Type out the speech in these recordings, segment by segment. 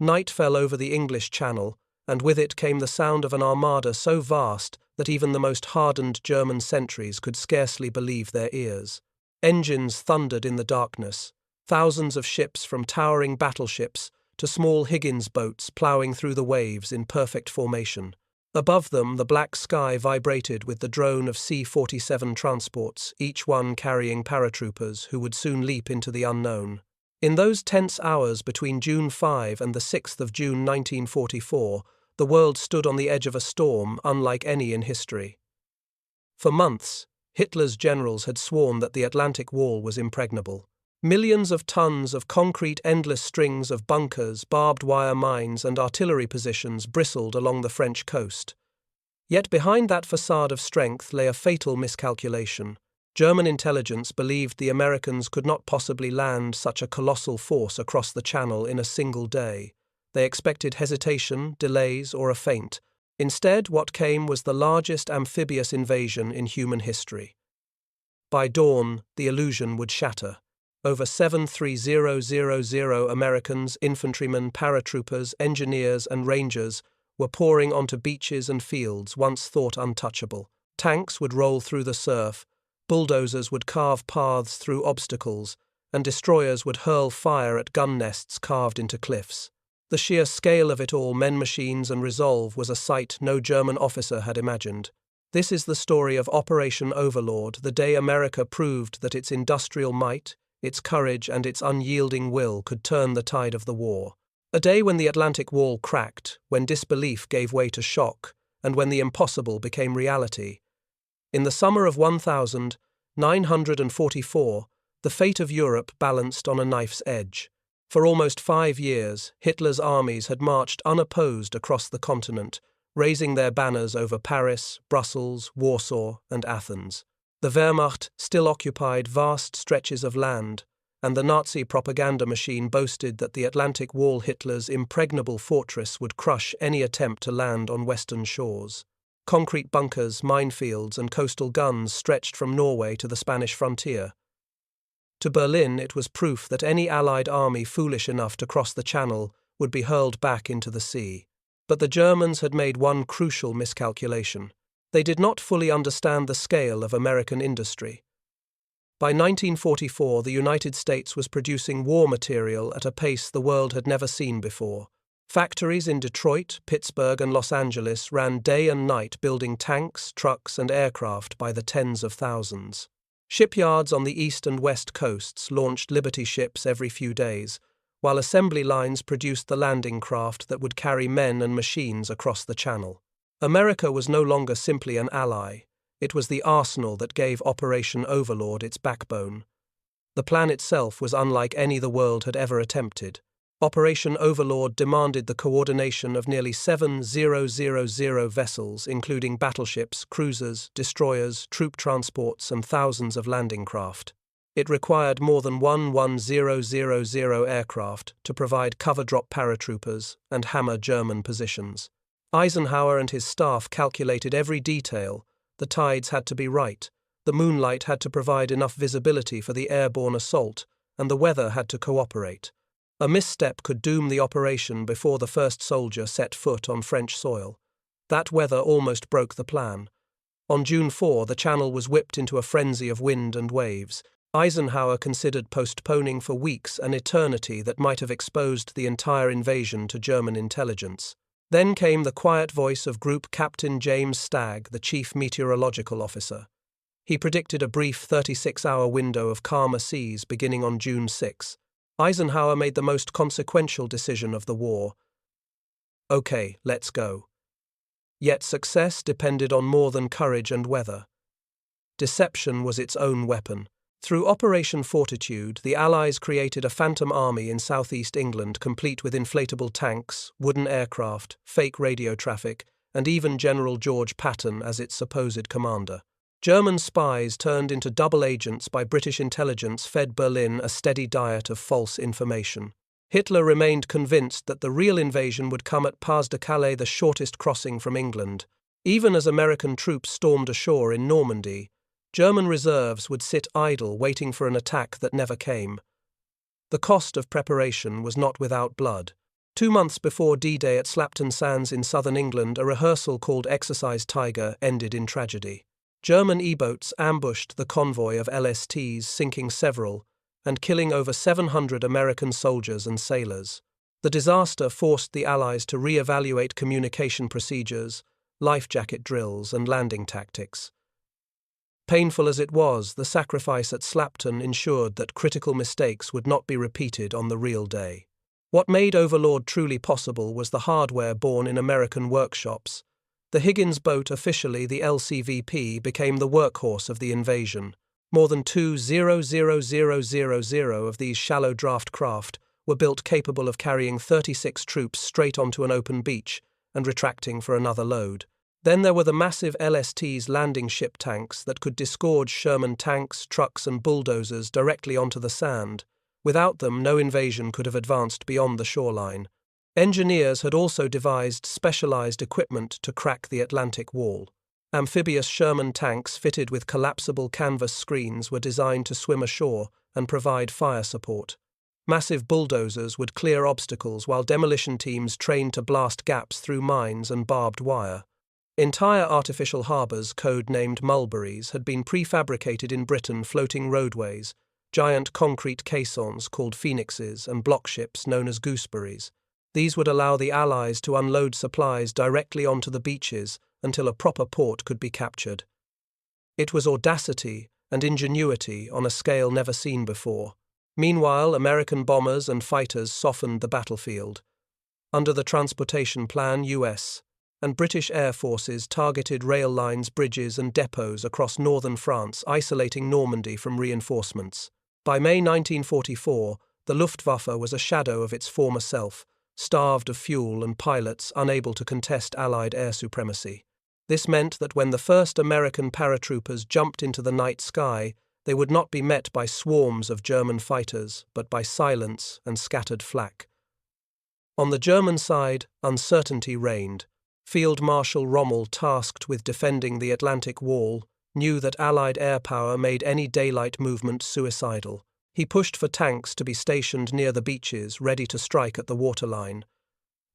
Night fell over the English Channel, and with it came the sound of an armada so vast that even the most hardened German sentries could scarcely believe their ears. Engines thundered in the darkness, thousands of ships from towering battleships to small Higgins boats ploughing through the waves in perfect formation. Above them, the black sky vibrated with the drone of C-47 transports, each one carrying paratroopers who would soon leap into the unknown. In those tense hours between June 5 and the 6th of June 1944, the world stood on the edge of a storm unlike any in history. For months, Hitler's generals had sworn that the Atlantic Wall was impregnable. Millions of tons of concrete, endless strings of bunkers, barbed wire mines, and artillery positions bristled along the French coast. Yet behind that facade of strength lay a fatal miscalculation. German intelligence believed the Americans could not possibly land such a colossal force across the Channel in a single day. They expected hesitation, delays, or a feint. Instead, what came was the largest amphibious invasion in human history. By dawn, the illusion would shatter. Over 730,000 Americans, infantrymen, paratroopers, engineers, and rangers were pouring onto beaches and fields once thought untouchable. Tanks would roll through the surf, bulldozers would carve paths through obstacles, and destroyers would hurl fire at gun nests carved into cliffs. The sheer scale of it all, men, machines, and resolve, was a sight no German officer had imagined. This is the story of Operation Overlord, the day America proved that its industrial might, its courage, and its unyielding will could turn the tide of the war. A day when the Atlantic Wall cracked, when disbelief gave way to shock, and when the impossible became reality. In the summer of 1944, the fate of Europe balanced on a knife's edge. For almost 5 years, Hitler's armies had marched unopposed across the continent, raising their banners over Paris, Brussels, Warsaw, and Athens. The Wehrmacht still occupied vast stretches of land, and the Nazi propaganda machine boasted that the Atlantic Wall, Hitler's impregnable fortress, would crush any attempt to land on western shores. Concrete bunkers, minefields, and coastal guns stretched from Norway to the Spanish frontier. To Berlin, it was proof that any Allied army foolish enough to cross the Channel would be hurled back into the sea. But the Germans had made one crucial miscalculation. They did not fully understand the scale of American industry. By 1944, the United States was producing war material at a pace the world had never seen before. Factories in Detroit, Pittsburgh, and Los Angeles ran day and night building tanks, trucks, and aircraft by the tens of thousands. Shipyards on the east and west coasts launched Liberty ships every few days, while assembly lines produced the landing craft that would carry men and machines across the Channel. America was no longer simply an ally. It was the arsenal that gave Operation Overlord its backbone. The plan itself was unlike any the world had ever attempted. Operation Overlord demanded the coordination of nearly 7,000 vessels, including battleships, cruisers, destroyers, troop transports, and thousands of landing craft. It required more than 11,000 aircraft to provide cover-drop paratroopers and hammer German positions. Eisenhower and his staff calculated every detail. The tides had to be right, the moonlight had to provide enough visibility for the airborne assault, and the weather had to cooperate. A misstep could doom the operation before the first soldier set foot on French soil. That weather almost broke the plan. On June 4, the Channel was whipped into a frenzy of wind and waves. Eisenhower considered postponing for weeks an eternity that might have exposed the entire invasion to German intelligence. Then came the quiet voice of Group Captain James Stagg, the chief meteorological officer. He predicted a brief 36-hour window of calmer seas beginning on June 6. Eisenhower made the most consequential decision of the war. Okay, let's go. Yet success depended on more than courage and weather. Deception was its own weapon. Through Operation Fortitude, the Allies created a phantom army in southeast England complete with inflatable tanks, wooden aircraft, fake radio traffic, and even General George Patton as its supposed commander. German spies turned into double agents by British intelligence fed Berlin a steady diet of false information. Hitler remained convinced that the real invasion would come at Pas de Calais, the shortest crossing from England. Even as American troops stormed ashore in Normandy, German reserves would sit idle waiting for an attack that never came. The cost of preparation was not without blood. 2 months before D-Day at Slapton Sands in southern England, a rehearsal called Exercise Tiger ended in tragedy. German E-boats ambushed the convoy of LSTs, sinking several, and killing over 700 American soldiers and sailors. The disaster forced the Allies to re-evaluate communication procedures, life jacket drills, and landing tactics. Painful as it was, the sacrifice at Slapton ensured that critical mistakes would not be repeated on the real day. What made Overlord truly possible was the hardware born in American workshops. The Higgins boat, officially the LCVP, became the workhorse of the invasion. More than 2,000 of these shallow draft craft were built capable of carrying 36 troops straight onto an open beach and retracting for another load. Then there were the massive LST's landing ship tanks that could disgorge Sherman tanks, trucks, and bulldozers directly onto the sand. Without them, no invasion could have advanced beyond the shoreline. Engineers had also devised specialized equipment to crack the Atlantic Wall. Amphibious Sherman tanks fitted with collapsible canvas screens were designed to swim ashore and provide fire support. Massive bulldozers would clear obstacles while demolition teams trained to blast gaps through mines and barbed wire. Entire artificial harbours, code-named Mulberries, had been prefabricated in Britain, floating roadways, giant concrete caissons called phoenixes, and block ships known as gooseberries. These would allow the Allies to unload supplies directly onto the beaches until a proper port could be captured. It was audacity and ingenuity on a scale never seen before. Meanwhile, American bombers and fighters softened the battlefield. Under the Transportation Plan, US and British Air Forces targeted rail lines, bridges, and depots across northern France, isolating Normandy from reinforcements. By May 1944, the Luftwaffe was a shadow of its former self, starved of fuel and pilots unable to contest Allied air supremacy. This meant that when the first American paratroopers jumped into the night sky, they would not be met by swarms of German fighters, but by silence and scattered flak. On the German side, uncertainty reigned. Field Marshal Rommel, tasked with defending the Atlantic Wall, knew that Allied air power made any daylight movement suicidal. He pushed for tanks to be stationed near the beaches, ready to strike at the waterline.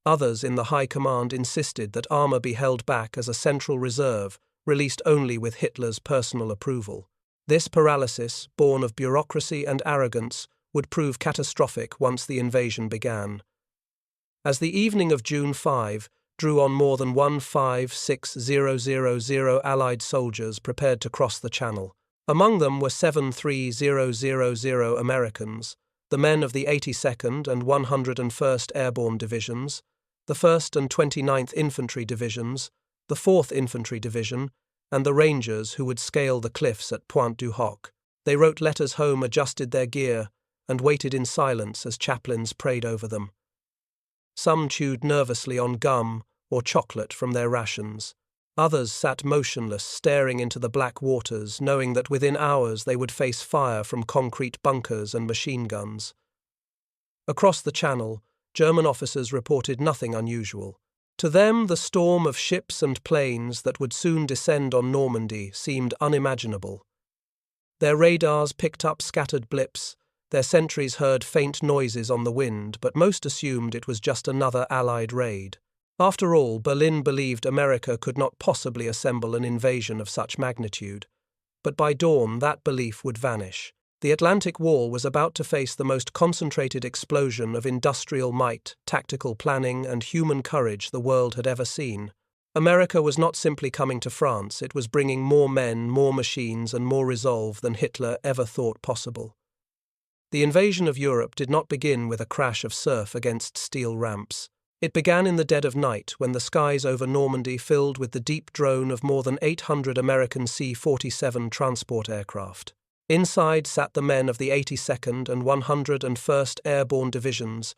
Others in the high command insisted that armor be held back as a central reserve, released only with Hitler's personal approval. This paralysis, born of bureaucracy and arrogance, would prove catastrophic once the invasion began. As the evening of June 5 drew on, more than 156,000 Allied soldiers prepared to cross the Channel. Among them were 73000 Americans, the men of the 82nd and 101st Airborne Divisions, the 1st and 29th Infantry Divisions, the 4th Infantry Division, and the Rangers who would scale the cliffs at Pointe du Hoc. They wrote letters home, adjusted their gear, and waited in silence as chaplains prayed over them. Some chewed nervously on gum or chocolate from their rations. Others sat motionless, staring into the black waters, knowing that within hours they would face fire from concrete bunkers and machine guns. Across the Channel, German officers reported nothing unusual. To them, the storm of ships and planes that would soon descend on Normandy seemed unimaginable. Their radars picked up scattered blips, their sentries heard faint noises on the wind, but most assumed it was just another Allied raid. After all, Berlin believed America could not possibly assemble an invasion of such magnitude. But by dawn, that belief would vanish. The Atlantic Wall was about to face the most concentrated explosion of industrial might, tactical planning, and human courage the world had ever seen. America was not simply coming to France, it was bringing more men, more machines, and more resolve than Hitler ever thought possible. The invasion of Europe did not begin with a crash of surf against steel ramps. It began in the dead of night when the skies over Normandy filled with the deep drone of more than 800 American C-47 transport aircraft. Inside sat the men of the 82nd and 101st Airborne Divisions,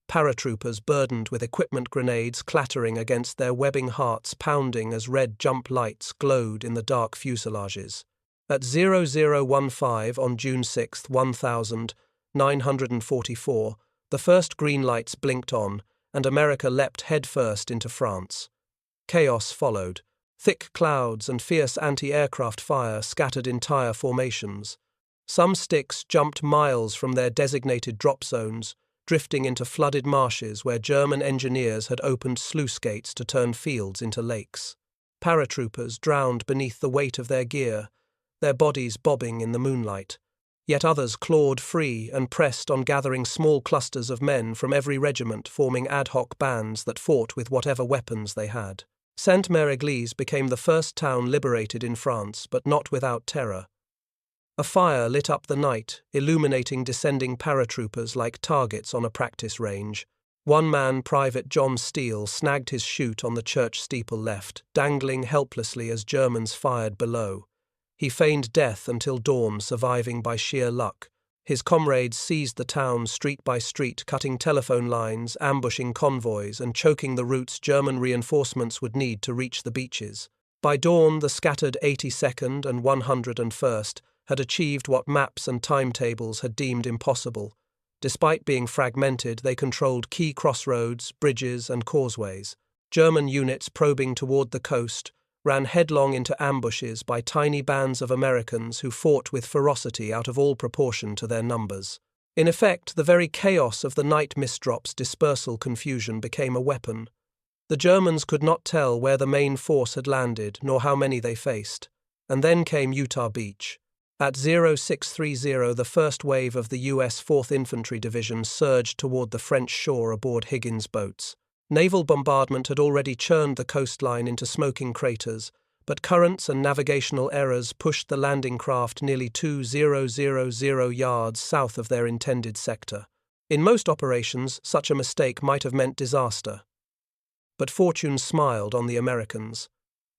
paratroopers burdened with equipment grenades clattering against their webbing hearts, pounding as red jump lights glowed in the dark fuselages. At 0015 on June 6, 1944, the first green lights blinked on, and America leapt headfirst into France. Chaos followed. Thick clouds and fierce anti-aircraft fire scattered entire formations. Some sticks jumped miles from their designated drop zones, drifting into flooded marshes where German engineers had opened sluice gates to turn fields into lakes. Paratroopers drowned beneath the weight of their gear, their bodies bobbing in the moonlight. Yet others clawed free and pressed on, gathering small clusters of men from every regiment, forming ad hoc bands that fought with whatever weapons they had. Sainte-Mère-Église became the first town liberated in France, but not without terror. A fire lit up the night, illuminating descending paratroopers like targets on a practice range. One man, Private John Steele, snagged his chute on the church steeple left, dangling helplessly as Germans fired below. He feigned death until dawn, surviving by sheer luck. His comrades seized the town street by street, cutting telephone lines, ambushing convoys, and choking the routes German reinforcements would need to reach the beaches. By dawn, the scattered 82nd and 101st had achieved what maps and timetables had deemed impossible. Despite being fragmented, they controlled key crossroads, bridges, and causeways. German units probing toward the coast ran headlong into ambushes by tiny bands of Americans who fought with ferocity out of all proportion to their numbers. In effect, the very chaos of the night mistdrop's dispersal confusion became a weapon. The Germans could not tell where the main force had landed, nor how many they faced. And then came Utah Beach. At 0630, the first wave of the U.S. 4th Infantry Division surged toward the French shore aboard Higgins boats. Naval bombardment had already churned the coastline into smoking craters, but currents and navigational errors pushed the landing craft nearly 2,000 yards south of their intended sector. In most operations, such a mistake might have meant disaster. But fortune smiled on the Americans.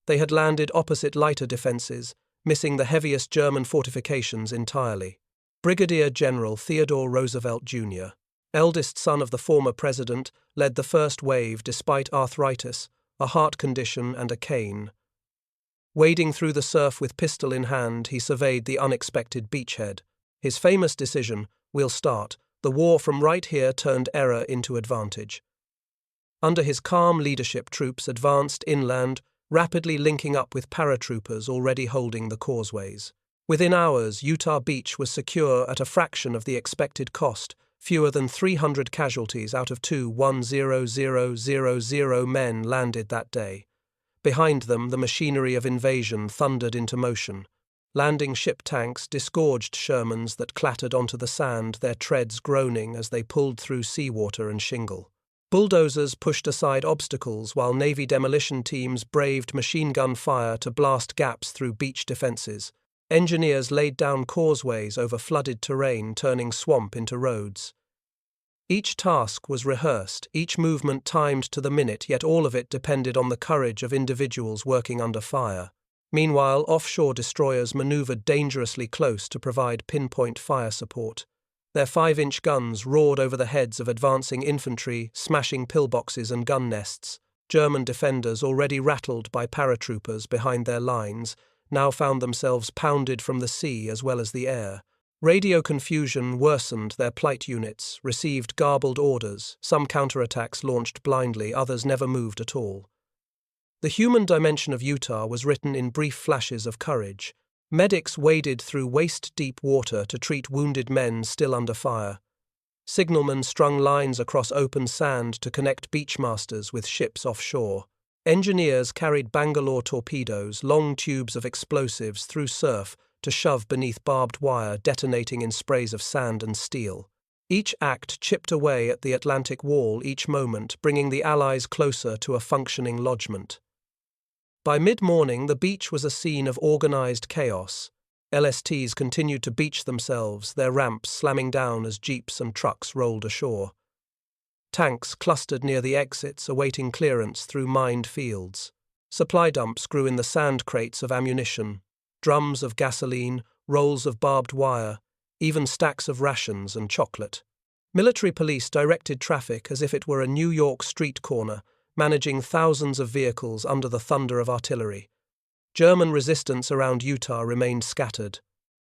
They had landed opposite lighter defenses, missing the heaviest German fortifications entirely. Brigadier General Theodore Roosevelt, Jr., eldest son of the former president, led the first wave despite arthritis, a heart condition, and a cane. Wading through the surf with pistol in hand, he surveyed the unexpected beachhead. His famous decision, "We'll start. The war from right here," turned error into advantage. Under his calm leadership, troops advanced inland, rapidly linking up with paratroopers already holding the causeways. Within hours, Utah Beach was secure at a fraction of the expected cost, fewer than 300 casualties out of 2,100 men landed that day. Behind them, the machinery of invasion thundered into motion. Landing ship tanks disgorged Shermans that clattered onto the sand, their treads groaning as they pulled through seawater and shingle. Bulldozers pushed aside obstacles while Navy demolition teams braved machine gun fire to blast gaps through beach defenses. Engineers laid down causeways over flooded terrain, turning swamp into roads. Each task was rehearsed, each movement timed to the minute, yet all of it depended on the courage of individuals working under fire. Meanwhile, offshore destroyers maneuvered dangerously close to provide pinpoint fire support. Their 5-inch guns roared over the heads of advancing infantry, smashing pillboxes and gun nests. German defenders, already rattled by paratroopers behind their lines, now found themselves pounded from the sea as well as the air. Radio confusion worsened their plight units, received garbled orders, some counterattacks launched blindly, others never moved at all. The human dimension of Utah was written in brief flashes of courage. Medics waded through waist-deep water to treat wounded men still under fire. Signalmen strung lines across open sand to connect beachmasters with ships offshore. Engineers carried Bangalore torpedoes, long tubes of explosives, through surf to shove beneath barbed wire, detonating in sprays of sand and steel. Each act chipped away at the Atlantic wall each moment, bringing the Allies closer to a functioning lodgment. By mid-morning, the beach was a scene of organized chaos. LSTs continued to beach themselves, their ramps slamming down as jeeps and trucks rolled ashore. Tanks clustered near the exits, awaiting clearance through mined fields. Supply dumps grew in the sand crates of ammunition, drums of gasoline, rolls of barbed wire, even stacks of rations and chocolate. Military police directed traffic as if it were a New York street corner, managing thousands of vehicles under the thunder of artillery. German resistance around Utah remained scattered.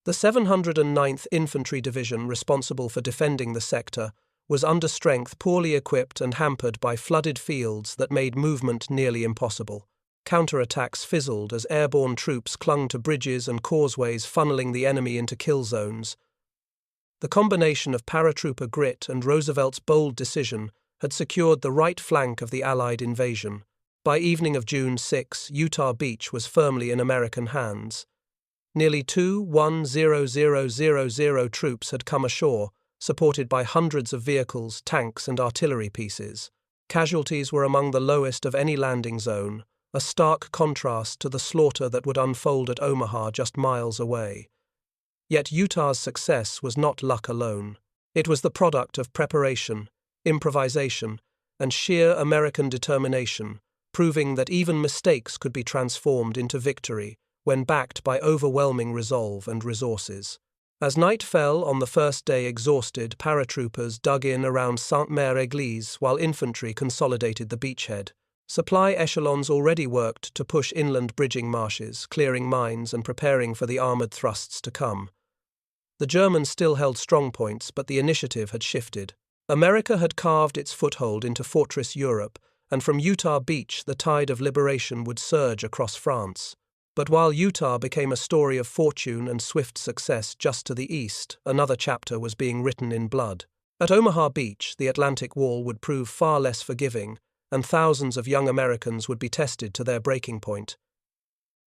The 709th Infantry Division, responsible for defending the sector, was under strength, poorly equipped, and hampered by flooded fields that made movement nearly impossible. Counterattacks fizzled as airborne troops clung to bridges and causeways, funneling the enemy into kill zones. The combination of paratrooper grit and Roosevelt's bold decision had secured the right flank of the Allied invasion. By evening of June 6, Utah Beach was firmly in American hands. Nearly 2,100,000 troops had come ashore, supported by hundreds of vehicles, tanks, and artillery pieces. Casualties were among the lowest of any landing zone, a stark contrast to the slaughter that would unfold at Omaha just miles away. Yet Utah's success was not luck alone. It was the product of preparation, improvisation, and sheer American determination, proving that even mistakes could be transformed into victory when backed by overwhelming resolve and resources. As night fell on the first day, exhausted paratroopers dug in around Sainte-Mère-Église while infantry consolidated the beachhead. Supply echelons already worked to push inland bridging marshes, clearing mines and preparing for the armored thrusts to come. The Germans still held strong points, but the initiative had shifted. America had carved its foothold into Fortress Europe, and from Utah Beach the tide of liberation would surge across France. But while Utah became a story of fortune and swift success just to the east, another chapter was being written in blood. At Omaha Beach, the Atlantic Wall would prove far less forgiving, and thousands of young Americans would be tested to their breaking point.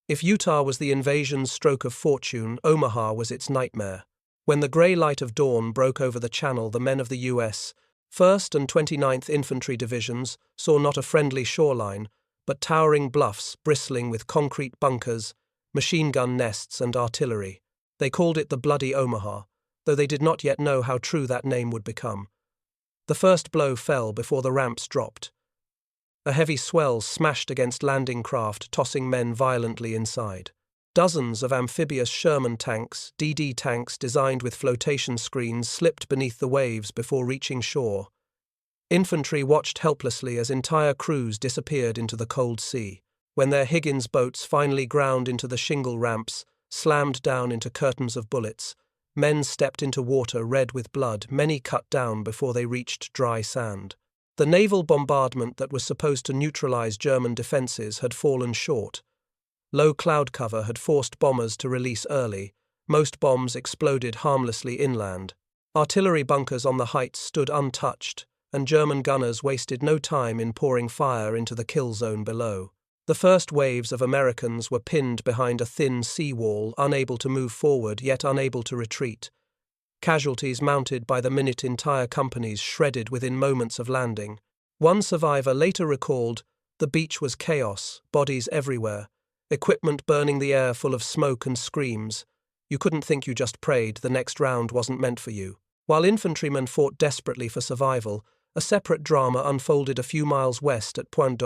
If Utah was the invasion's stroke of fortune, Omaha was its nightmare. When the grey light of dawn broke over the channel, the men of the U.S. 1st and 29th Infantry Divisions saw not a friendly shoreline, but towering bluffs bristling with concrete bunkers, machine gun nests, and artillery. They called it the Bloody Omaha, though they did not yet know how true that name would become. The first blow fell before the ramps dropped. A heavy swell smashed against landing craft, tossing men violently inside. Dozens of amphibious Sherman tanks, DD tanks designed with flotation screens, slipped beneath the waves before reaching shore. Infantry watched helplessly as entire crews disappeared into the cold sea. When their Higgins boats finally ground into the shingle ramps, slammed down into curtains of bullets, men stepped into water red with blood, many cut down before they reached dry sand. The naval bombardment that was supposed to neutralize German defenses had fallen short. Low cloud cover had forced bombers to release early. Most bombs exploded harmlessly inland. Artillery bunkers on the heights stood untouched, and German gunners wasted no time in pouring fire into the kill zone below. The first waves of Americans were pinned behind a thin sea wall, unable to move forward yet unable to retreat. Casualties mounted by the minute, entire companies shredded within moments of landing. One survivor later recalled, "The beach was chaos, bodies everywhere, equipment burning the air full of smoke and screams. You couldn't think, you just prayed the next round wasn't meant for you." While infantrymen fought desperately for survival, a separate drama unfolded a few miles west at Pointe.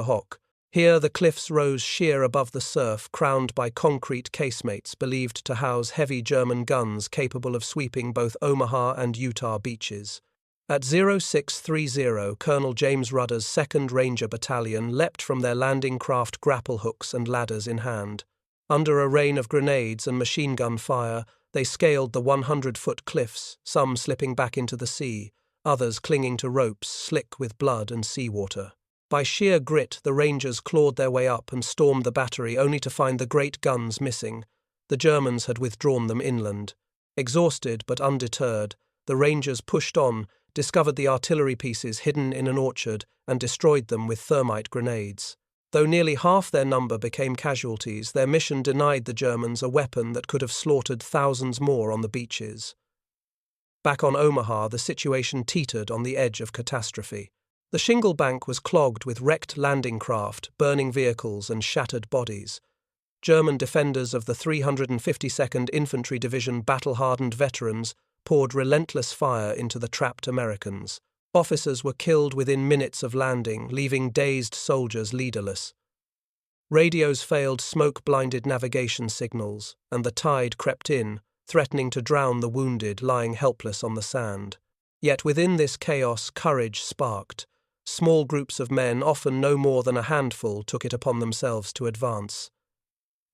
Here the cliffs rose sheer above the surf, crowned by concrete casemates believed to house heavy German guns capable of sweeping both Omaha and Utah beaches. At 0630, Colonel James Rudder's 2nd Ranger Battalion leapt from their landing craft, grapple hooks and ladders in hand. Under a rain of grenades and machine gun fire, they scaled the 100-foot cliffs, some slipping back into the sea, others clinging to ropes slick with blood and seawater. By sheer grit, the Rangers clawed their way up and stormed the battery, only to find the great guns missing. The Germans had withdrawn them inland. Exhausted but undeterred, the Rangers pushed on, discovered the artillery pieces hidden in an orchard, and destroyed them with thermite grenades. Though nearly half their number became casualties, their mission denied the Germans a weapon that could have slaughtered thousands more on the beaches. Back on Omaha, the situation teetered on the edge of catastrophe. The shingle bank was clogged with wrecked landing craft, burning vehicles, and shattered bodies. German defenders of the 352nd Infantry Division, battle-hardened veterans, poured relentless fire into the trapped Americans. Officers were killed within minutes of landing, leaving dazed soldiers leaderless. Radios failed smoke-blinded navigation signals, and the tide crept in, threatening to drown the wounded lying helpless on the sand. Yet within this chaos, courage sparked. Small groups of men, often no more than a handful, took it upon themselves to advance.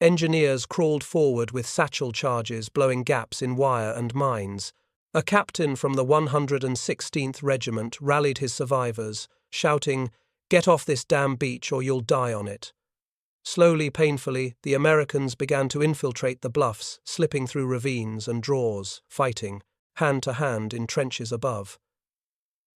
Engineers crawled forward with satchel charges, blowing gaps in wire and mines. A captain from the 116th Regiment rallied his survivors, shouting, "Get off this damn beach or you'll die on it." Slowly, painfully, the Americans began to infiltrate the bluffs, slipping through ravines and draws, fighting. hand-to-hand in trenches above.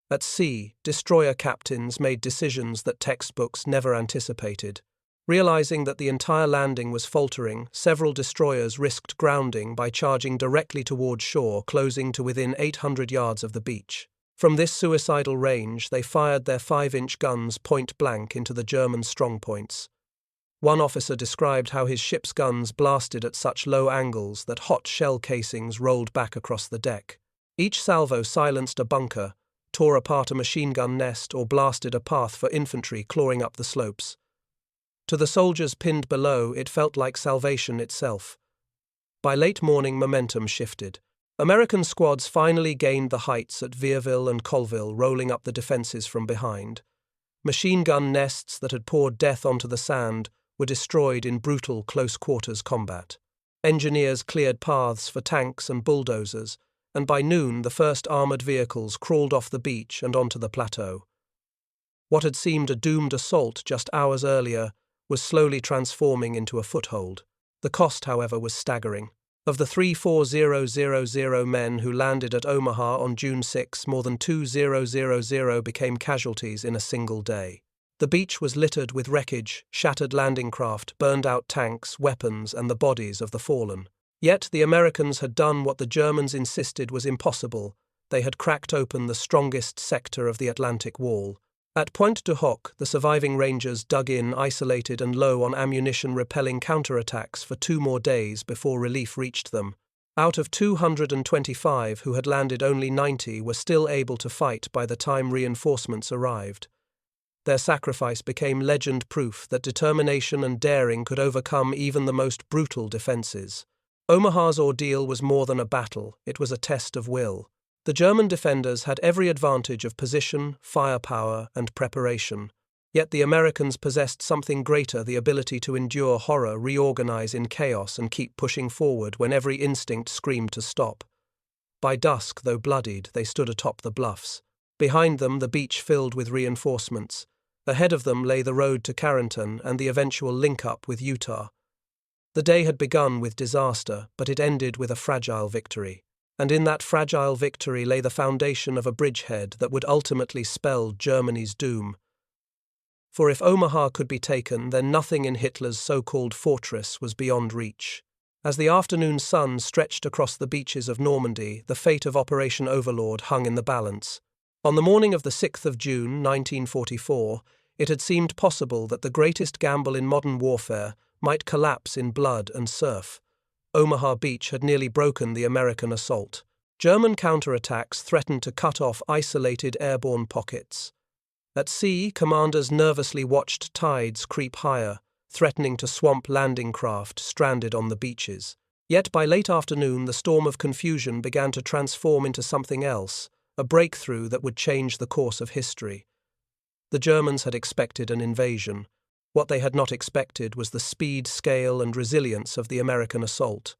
At sea, destroyer captains made decisions that textbooks never anticipated. Realizing that the entire landing was faltering, several destroyers risked grounding by charging directly toward shore, closing to within 800 yards of the beach. From this suicidal range, they fired their 5-inch guns point-blank into the German strongpoints. One officer described how his ship's guns blasted at such low angles that hot shell casings rolled back across the deck. Each salvo silenced a bunker, tore apart a machine gun nest, or blasted a path for infantry clawing up the slopes. To the soldiers pinned below, it felt like salvation itself. By late morning, momentum shifted. American squads finally gained the heights at Vierville and Colville, rolling up the defenses from behind. Machine gun nests that had poured death onto the sand were destroyed in brutal close-quarters combat. Engineers cleared paths for tanks and bulldozers, and by noon the first armored vehicles crawled off the beach and onto the plateau. What had seemed a doomed assault just hours earlier was slowly transforming into a foothold. The cost, however, was staggering. Of the 3,400 men who landed at Omaha on June 6, more than 2,000 became casualties in a single day. The beach was littered with wreckage, shattered landing craft, burned-out tanks, weapons, and the bodies of the fallen. Yet the Americans had done what the Germans insisted was impossible. They had cracked open the strongest sector of the Atlantic Wall. At Pointe du Hoc, the surviving Rangers dug in, isolated and low on ammunition, repelling counterattacks for 2 more days before relief reached them. Out of 225 who had landed, only 90 were still able to fight by the time reinforcements arrived. Their sacrifice became legend proof that determination and daring could overcome even the most brutal defenses. Omaha's ordeal was more than a battle, it was a test of will. The German defenders had every advantage of position, firepower, and preparation. Yet the Americans possessed something greater: the ability to endure horror, reorganize in chaos, and keep pushing forward when every instinct screamed to stop. By dusk, though bloodied, they stood atop the bluffs. Behind them, the beach filled with reinforcements. Ahead of them lay the road to Carrington and the eventual link-up with Utah. The day had begun with disaster, but it ended with a fragile victory. And in that fragile victory lay the foundation of a bridgehead that would ultimately spell Germany's doom. For if Omaha could be taken, then nothing in Hitler's so-called fortress was beyond reach. As the afternoon sun stretched across the beaches of Normandy, the fate of Operation Overlord hung in the balance. On the morning of the 6th of June, 1944, it had seemed possible that the greatest gamble in modern warfare might collapse in blood and surf. Omaha Beach had nearly broken the American assault. German counterattacks threatened to cut off isolated airborne pockets. At sea, commanders nervously watched tides creep higher, threatening to swamp landing craft stranded on the beaches. Yet by late afternoon, the storm of confusion began to transform into something else, a breakthrough that would change the course of history. The Germans had expected an invasion. What they had not expected was the speed, scale, and resilience of the American assault.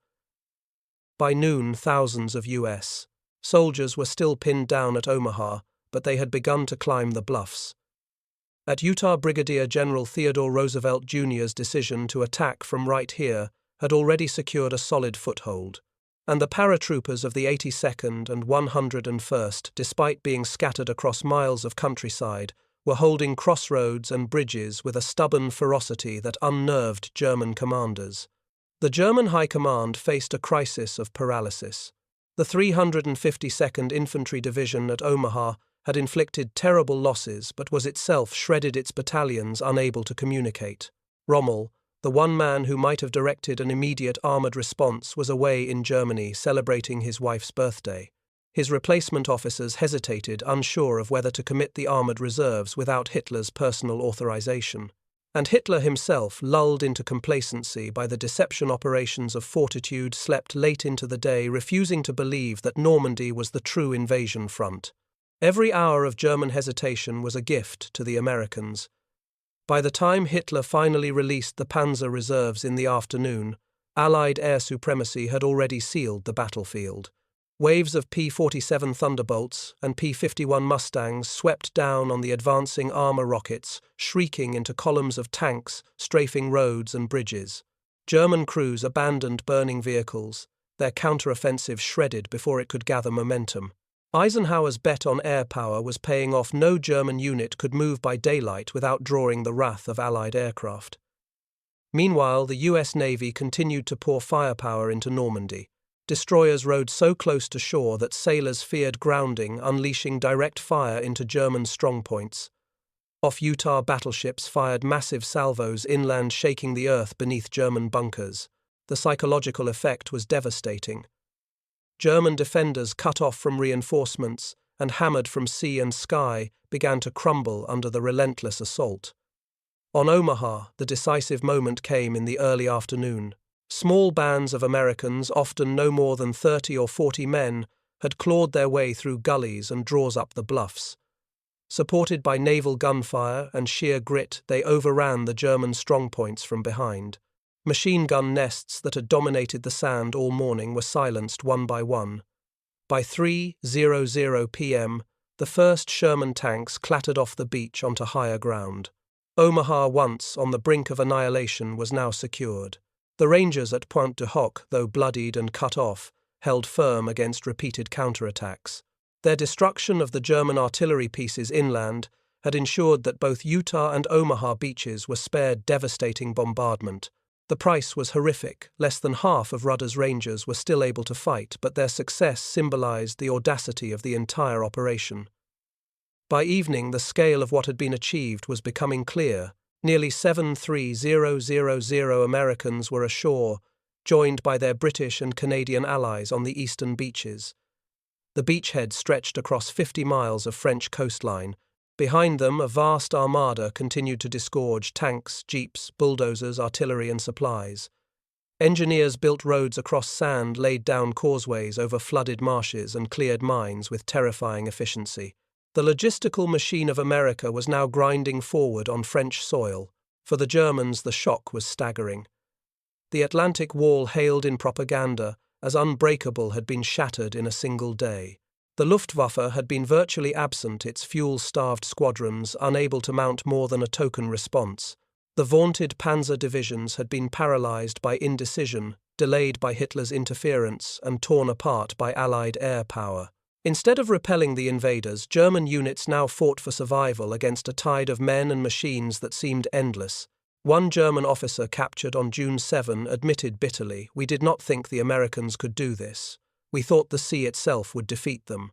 By noon, thousands of U.S. soldiers were still pinned down at Omaha, but they had begun to climb the bluffs. At Utah, Brigadier General Theodore Roosevelt Jr.'s decision to attack from right here had already secured a solid foothold, and the paratroopers of the 82nd and 101st, despite being scattered across miles of countryside, were holding crossroads and bridges with a stubborn ferocity that unnerved German commanders. The German High Command faced a crisis of paralysis. The 352nd Infantry Division at Omaha had inflicted terrible losses but was itself shredded, its battalions unable to communicate. Rommel, the one man who might have directed an immediate armored response, was away in Germany celebrating his wife's birthday. His replacement officers hesitated, unsure of whether to commit the armored reserves without Hitler's personal authorization. And Hitler himself, lulled into complacency by the deception operations of fortitude, slept late into the day, refusing to believe that Normandy was the true invasion front. Every hour of German hesitation was a gift to the Americans. By the time Hitler finally released the Panzer reserves in the afternoon, Allied air supremacy had already sealed the battlefield. Waves of P-47 Thunderbolts and P-51 Mustangs swept down on the advancing armor rockets, shrieking into columns of tanks, strafing roads and bridges. German crews abandoned burning vehicles. their counteroffensive shredded before it could gather momentum. Eisenhower's bet on air power was paying off. No German unit could move by daylight without drawing the wrath of Allied aircraft. Meanwhile, the US Navy continued to pour firepower into Normandy. Destroyers rode so close to shore that sailors feared grounding, unleashing direct fire into German strongpoints. Off-Utah battleships fired massive salvos inland, shaking the earth beneath German bunkers. The psychological effect was devastating. German defenders, cut off from reinforcements and hammered from sea and sky, began to crumble under the relentless assault. On Omaha, the decisive moment came in the early afternoon. Small bands of Americans, often no more than 30 or 40 men, had clawed their way through gullies and draws up the bluffs. Supported by naval gunfire and sheer grit, they overran the German strongpoints from behind. Machine gun nests that had dominated the sand all morning were silenced one by one. By 3:00 p.m., the first Sherman tanks clattered off the beach onto higher ground. Omaha, once on the brink of annihilation, was now secured. The Rangers at Pointe, though bloodied and cut off, held firm against repeated counterattacks. Their destruction of the German artillery pieces inland had ensured that both Utah and Omaha beaches were spared devastating bombardment. The price was horrific. Less than half of Rudder's Rangers were still able to fight, but their success symbolized the audacity of the entire operation. By evening, the scale of what had been achieved was becoming clear. Nearly 7,300 Americans were ashore, joined by their British and Canadian allies on the eastern beaches. The beachhead stretched across 50 miles of French coastline. Behind them, a vast armada continued to disgorge tanks, jeeps, bulldozers, artillery, and supplies. Engineers built roads across sand, laid down causeways over flooded marshes, and cleared mines with terrifying efficiency. The logistical machine of America was now grinding forward on French soil. For the Germans, the shock was staggering. The Atlantic Wall, hailed in propaganda as unbreakable, had been shattered in a single day. The Luftwaffe had been virtually absent, its fuel-starved squadrons unable to mount more than a token response. The vaunted panzer divisions had been paralyzed by indecision, delayed by Hitler's interference, and torn apart by Allied air power. Instead of repelling the invaders, German units now fought for survival against a tide of men and machines that seemed endless. One German officer captured on June 7 admitted bitterly, "We did not think the Americans could do this. We thought the sea itself would defeat them."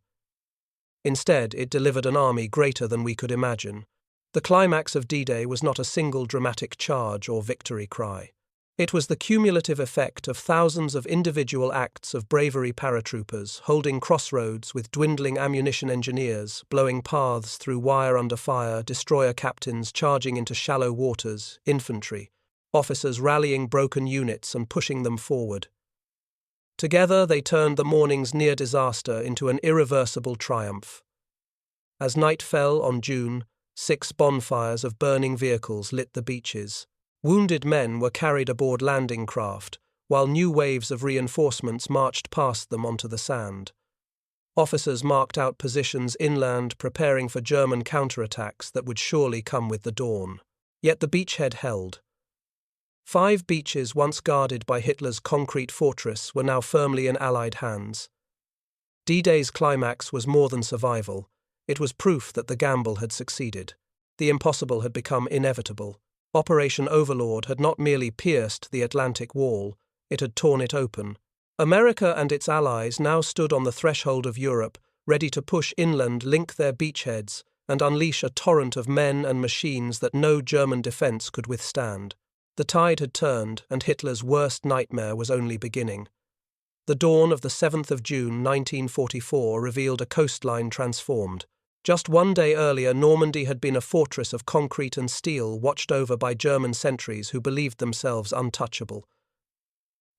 Instead, it delivered an army greater than we could imagine. The climax of D-Day was not a single dramatic charge or victory cry. It was the cumulative effect of thousands of individual acts of bravery: paratroopers, holding crossroads with dwindling ammunition engineers, blowing paths through wire under fire, destroyer captains charging into shallow waters, infantry, officers rallying broken units and pushing them forward. Together they turned the morning's near disaster into an irreversible triumph. As night fell on June, 6 bonfires of burning vehicles lit the beaches. Wounded men were carried aboard landing craft, while new waves of reinforcements marched past them onto the sand. Officers marked out positions inland, preparing for German counterattacks that would surely come with the dawn. Yet the beachhead held. 5 beaches once guarded by Hitler's concrete fortress were now firmly in Allied hands. D-Day's climax was more than survival. It was proof that the gamble had succeeded. The impossible had become inevitable. Operation Overlord had not merely pierced the Atlantic Wall, it had torn it open. America and its allies now stood on the threshold of Europe, ready to push inland, link their beachheads, and unleash a torrent of men and machines that no German defense could withstand. The tide had turned, and Hitler's worst nightmare was only beginning. The dawn of the 7th of June 1944 revealed a coastline transformed. Just one day earlier, Normandy had been a fortress of concrete and steel, watched over by German sentries who believed themselves untouchable.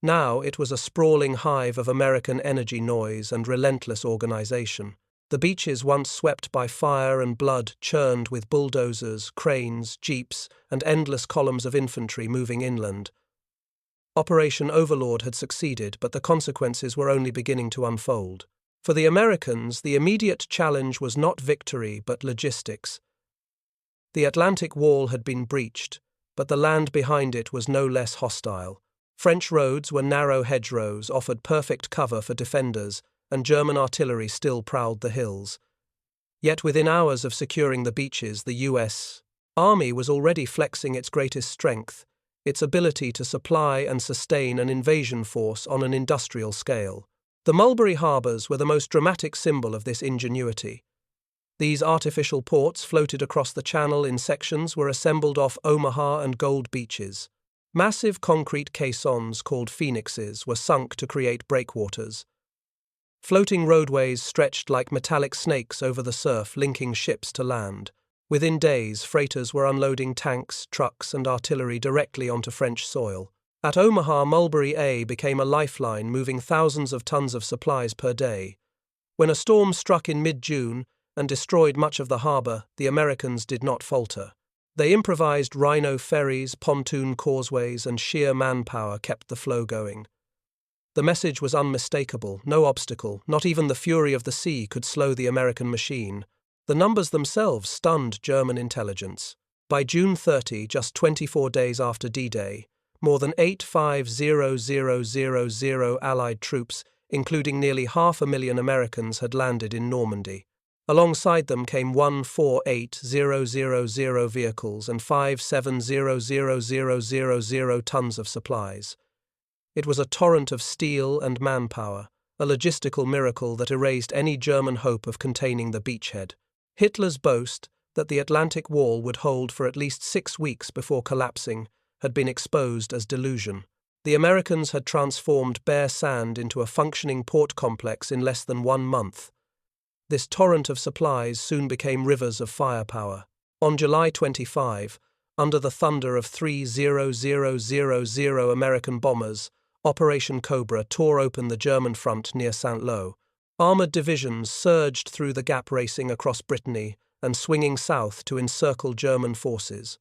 Now it was a sprawling hive of American energy, noise, and relentless organization. The beaches, once swept by fire and blood, churned with bulldozers, cranes, jeeps, and endless columns of infantry moving inland. Operation Overlord had succeeded, but the consequences were only beginning to unfold. For the Americans, the immediate challenge was not victory, but logistics. The Atlantic Wall had been breached, but the land behind it was no less hostile. French roads were narrow hedgerows, offered perfect cover for defenders, and German artillery still prowled the hills. Yet within hours of securing the beaches, the U.S. Army was already flexing its greatest strength, its ability to supply and sustain an invasion force on an industrial scale. The Mulberry harbors were the most dramatic symbol of this ingenuity. These artificial ports floated across the channel in sections were assembled off Omaha and Gold beaches. Massive concrete caissons called phoenixes were sunk to create breakwaters. Floating roadways stretched like metallic snakes over the surf, linking ships to land. Within days, freighters were unloading tanks, trucks, and artillery directly onto French soil. At Omaha, Mulberry A became a lifeline, moving thousands of tons of supplies per day. When a storm struck in mid-June and destroyed much of the harbor, the Americans did not falter. They improvised rhino ferries, pontoon causeways, and sheer manpower kept the flow going. The message was unmistakable. No obstacle, not even the fury of the sea, could slow the American machine. The numbers themselves stunned German intelligence. By June 30, just 24 days after D-Day, more than 85,000 Allied troops, including nearly 500,000 Americans, had landed in Normandy. Alongside them came 148,000 vehicles and 57,000 tons of supplies. It was a torrent of steel and manpower, a logistical miracle that erased any German hope of containing the beachhead. Hitler's boast that the Atlantic Wall would hold for at least 6 weeks before collapsing had been exposed as delusion. The Americans had transformed bare sand into a functioning port complex in less than 1 month. This torrent of supplies soon became rivers of firepower. On July 25, under the thunder of 3,000 American bombers, Operation Cobra tore open the German front near Saint-Lô. Armored divisions surged through the gap, racing across Brittany and swinging south to encircle German forces.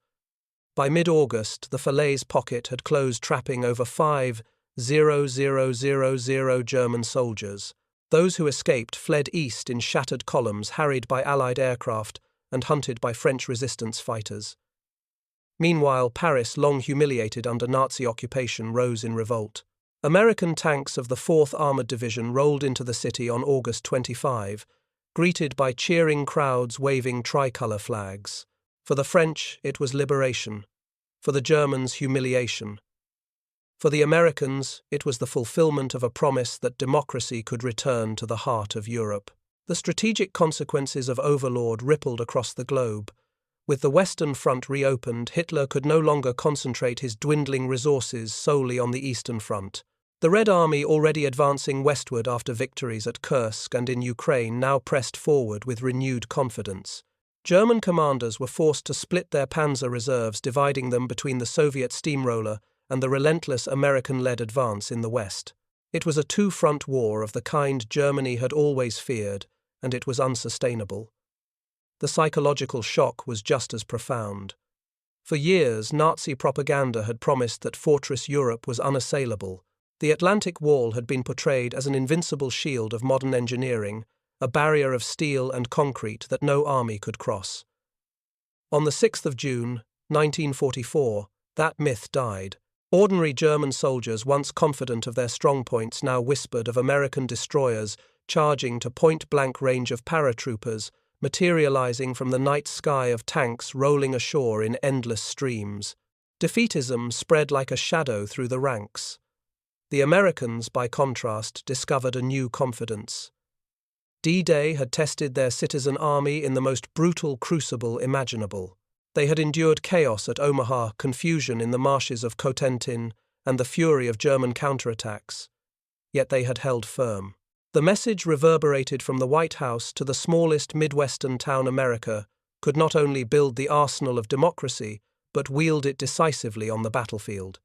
By mid-August, the Falaise pocket had closed, trapping over 5,000 German soldiers. Those who escaped fled east in shattered columns, harried by Allied aircraft and hunted by French resistance fighters. Meanwhile, Paris, long humiliated under Nazi occupation, rose in revolt. American tanks of the 4th Armored Division rolled into the city on August 25, greeted by cheering crowds waving tricolor flags. For the French, it was liberation. For the Germans, humiliation. For the Americans, it was the fulfillment of a promise that democracy could return to the heart of Europe. The strategic consequences of Overlord rippled across the globe. With the Western Front reopened, Hitler could no longer concentrate his dwindling resources solely on the Eastern Front. The Red Army, already advancing westward after victories at Kursk and in Ukraine, now pressed forward with renewed confidence. German commanders were forced to split their panzer reserves, dividing them between the Soviet steamroller and the relentless American-led advance in the West. It was a two-front war of the kind Germany had always feared, and it was unsustainable. The psychological shock was just as profound. For years, Nazi propaganda had promised that Fortress Europe was unassailable. The Atlantic Wall had been portrayed as an invincible shield of modern engineering, a barrier of steel and concrete that no army could cross. On the 6th of June, 1944, that myth died. Ordinary German soldiers, once confident of their strongpoints, now whispered of American destroyers charging to point-blank range of paratroopers, materializing from the night sky of tanks rolling ashore in endless streams. Defeatism spread like a shadow through the ranks. The Americans, by contrast, discovered a new confidence. D-Day had tested their citizen army in the most brutal crucible imaginable. They had endured chaos at Omaha, confusion in the marshes of Cotentin, and the fury of German counterattacks. Yet they had held firm. The message reverberated from the White House to the smallest Midwestern town. America could not only build the arsenal of democracy, but wield it decisively on the battlefield.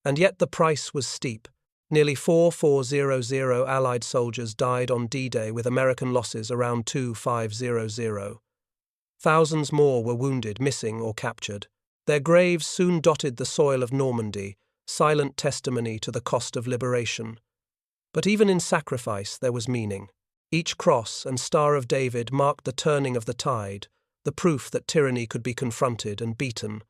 And yet the price was steep. Nearly 4,400 Allied soldiers died on D-Day, with American losses around 2,500. Thousands more were wounded, missing, or captured. Their graves soon dotted the soil of Normandy, silent testimony to the cost of liberation. But even in sacrifice there was meaning. Each cross and Star of David marked the turning of the tide, the proof that tyranny could be confronted and beaten.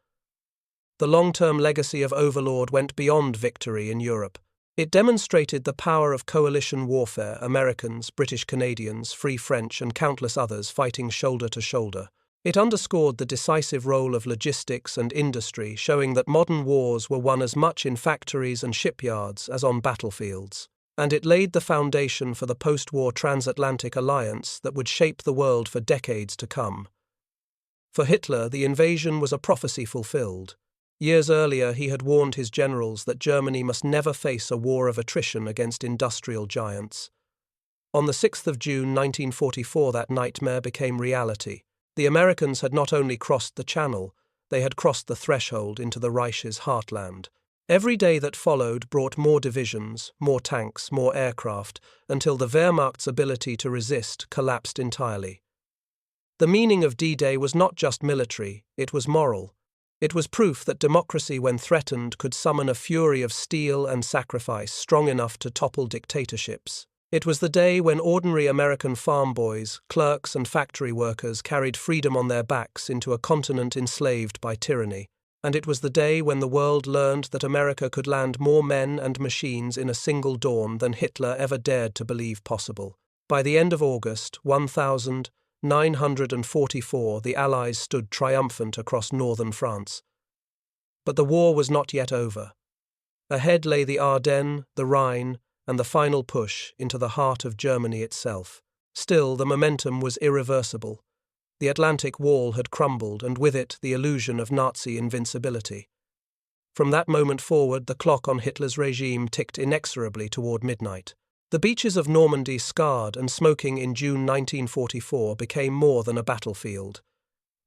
The long-term legacy of Overlord went beyond victory in Europe. It demonstrated the power of coalition warfare, Americans, British Canadians, Free French, and countless others fighting shoulder to shoulder. It underscored the decisive role of logistics and industry, showing that modern wars were won as much in factories and shipyards as on battlefields. And it laid the foundation for the post-war transatlantic alliance that would shape the world for decades to come. For Hitler, the invasion was a prophecy fulfilled. Years earlier, he had warned his generals that Germany must never face a war of attrition against industrial giants. On the 6th of June 1944, that nightmare became reality. The Americans had not only crossed the Channel, they had crossed the threshold into the Reich's heartland. Every day that followed brought more divisions, more tanks, more aircraft, until the Wehrmacht's ability to resist collapsed entirely. The meaning of D-Day was not just military, it was moral. It was proof that democracy, when threatened, could summon a fury of steel and sacrifice strong enough to topple dictatorships. It was the day when ordinary American farm boys, clerks, and factory workers carried freedom on their backs into a continent enslaved by tyranny. And it was the day when the world learned that America could land more men and machines in a single dawn than Hitler ever dared to believe possible. By the end of August 1944, the Allies stood triumphant across northern France. But the war was not yet over. Ahead lay the Ardennes, the Rhine, and the final push into the heart of Germany itself. Still, the momentum was irreversible. The Atlantic Wall had crumbled, and with it the illusion of Nazi invincibility. From that moment forward, the clock on Hitler's regime ticked inexorably toward midnight. The beaches of Normandy, scarred and smoking in June 1944, became more than a battlefield.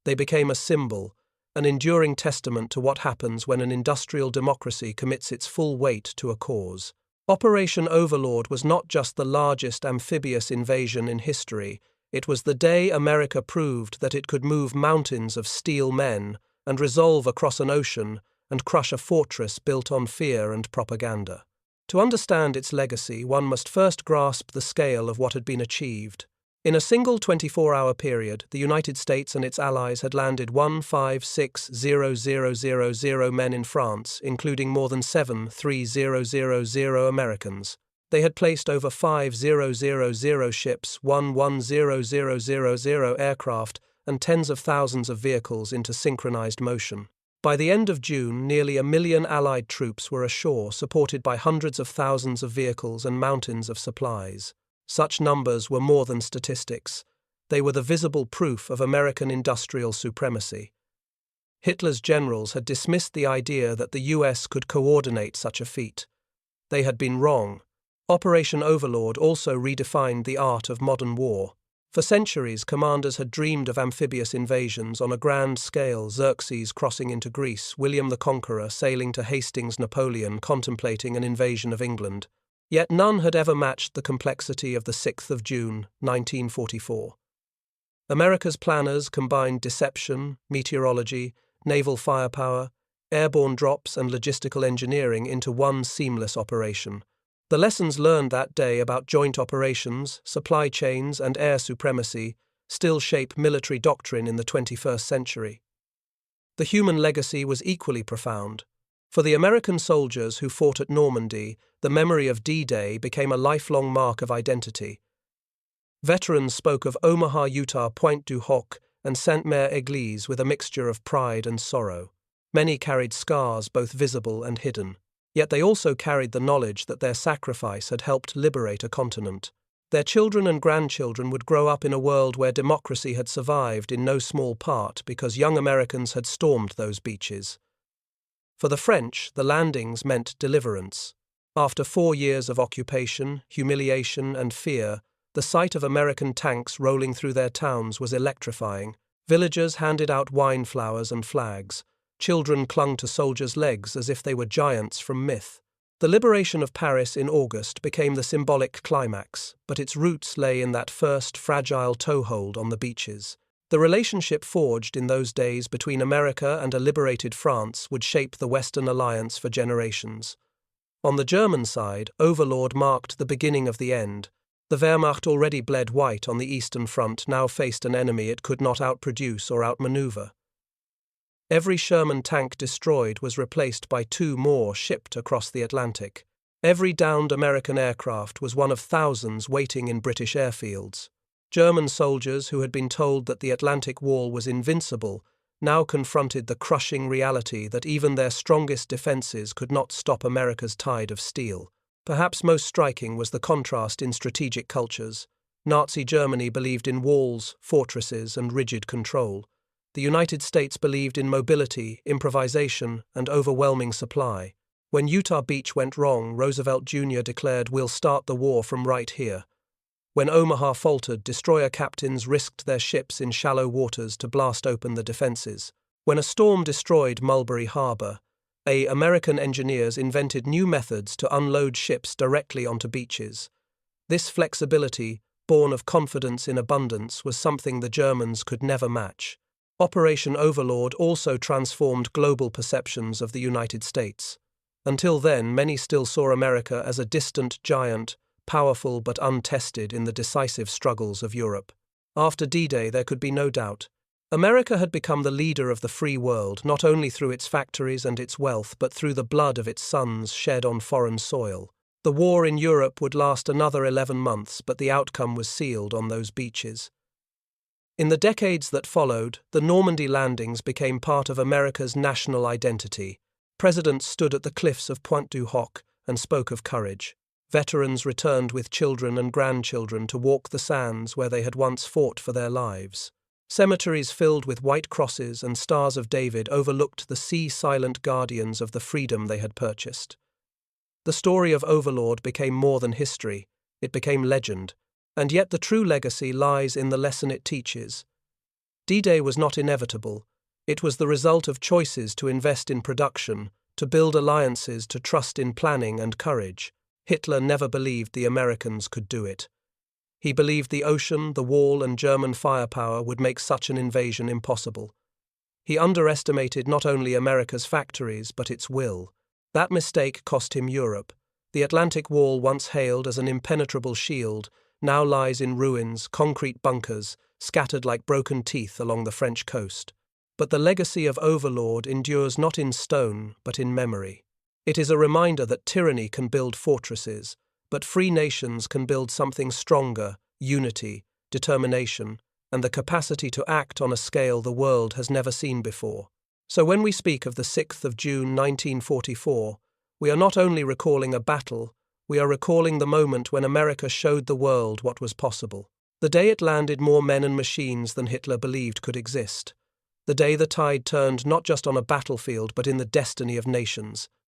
They became a symbol, an enduring testament to what happens when an industrial democracy commits its full weight to a cause. Operation Overlord was not just the largest amphibious invasion in history, it was the day America proved that it could move mountains of steel men and resolve across an ocean and crush a fortress built on fear and propaganda. To understand its legacy, one must first grasp the scale of what had been achieved. In a single 24-hour period, the United States and its allies had landed 156,000 men in France, including more than 7,300 Americans. They had placed over 5,000 ships, 11,000 aircraft, and tens of thousands of vehicles into synchronized motion. By the end of June, nearly 1 million Allied troops were ashore, supported by hundreds of thousands of vehicles and mountains of supplies. Such numbers were more than statistics. They were the visible proof of American industrial supremacy. Hitler's generals had dismissed the idea that the US could coordinate such a feat. They had been wrong. Operation Overlord also redefined the art of modern war. For centuries, commanders had dreamed of amphibious invasions on a grand scale, Xerxes crossing into Greece, William the Conqueror sailing to Hastings, Napoleon contemplating an invasion of England. Yet none had ever matched the complexity of the 6th of June, 1944. America's planners combined deception, meteorology, naval firepower, airborne drops, and logistical engineering into one seamless operation. The lessons learned that day about joint operations, supply chains, and air supremacy still shape military doctrine in the 21st century. The human legacy was equally profound. For the American soldiers who fought at Normandy, the memory of D-Day became a lifelong mark of identity. Veterans spoke of Omaha, Utah, Pointe du Hoc, and Sainte-Mère-Église with a mixture of pride and sorrow. Many carried scars, both visible and hidden. Yet they also carried the knowledge that their sacrifice had helped liberate a continent. Their children and grandchildren would grow up in a world where democracy had survived in no small part because young Americans had stormed those beaches. For the French, the landings meant deliverance. After 4 years of occupation, humiliation, and fear, the sight of American tanks rolling through their towns was electrifying. Villagers handed out wine flowers and flags. Children clung to soldiers' legs as if they were giants from myth. The liberation of Paris in August became the symbolic climax, but its roots lay in that first fragile toehold on the beaches. The relationship forged in those days between America and a liberated France would shape the Western alliance for generations. On the German side, Overlord marked the beginning of the end. The Wehrmacht, already bled white on the Eastern Front, now faced an enemy it could not outproduce or outmaneuver. Every Sherman tank destroyed was replaced by 2 more shipped across the Atlantic. Every downed American aircraft was one of thousands waiting in British airfields. German soldiers who had been told that the Atlantic Wall was invincible now confronted the crushing reality that even their strongest defenses could not stop America's tide of steel. Perhaps most striking was the contrast in strategic cultures. Nazi Germany believed in walls, fortresses, and rigid control. The United States believed in mobility, improvisation, and overwhelming supply. When Utah Beach went wrong, Roosevelt Jr. declared, "We'll start the war from right here." When Omaha faltered, destroyer captains risked their ships in shallow waters to blast open the defenses. When a storm destroyed Mulberry Harbor, American engineers invented new methods to unload ships directly onto beaches. This flexibility, born of confidence in abundance, was something the Germans could never match. Operation Overlord also transformed global perceptions of the United States. Until then, many still saw America as a distant giant, powerful but untested in the decisive struggles of Europe. After D-Day, there could be no doubt. America had become the leader of the free world, not only through its factories and its wealth, but through the blood of its sons shed on foreign soil. The war in Europe would last another 11 months, but the outcome was sealed on those beaches. In the decades that followed, the Normandy landings became part of America's national identity. Presidents stood at the cliffs of Pointe and spoke of courage. Veterans returned with children and grandchildren to walk the sands where they had once fought for their lives. Cemeteries filled with white crosses and stars of David overlooked the sea-silent guardians of the freedom they had purchased. The story of Overlord became more than history, it became legend. And yet the true legacy lies in the lesson it teaches. D-Day was not inevitable. It was the result of choices to invest in production, to build alliances, to trust in planning and courage. Hitler never believed the Americans could do it. He believed the ocean, the wall, and German firepower would make such an invasion impossible. He underestimated not only America's factories, but its will. That mistake cost him Europe. The Atlantic Wall, once hailed as an impenetrable shield, now lies in ruins, concrete bunkers, scattered like broken teeth along the French coast. But the legacy of Overlord endures not in stone, but in memory. It is a reminder that tyranny can build fortresses, but free nations can build something stronger: unity, determination, and the capacity to act on a scale the world has never seen before. So when we speak of the 6th of June 1944, we are not only recalling a battle, we are recalling the moment when America showed the world what was possible. The day it landed more men and machines than Hitler believed could exist. The day the tide turned not just on a battlefield but in the destiny of nations.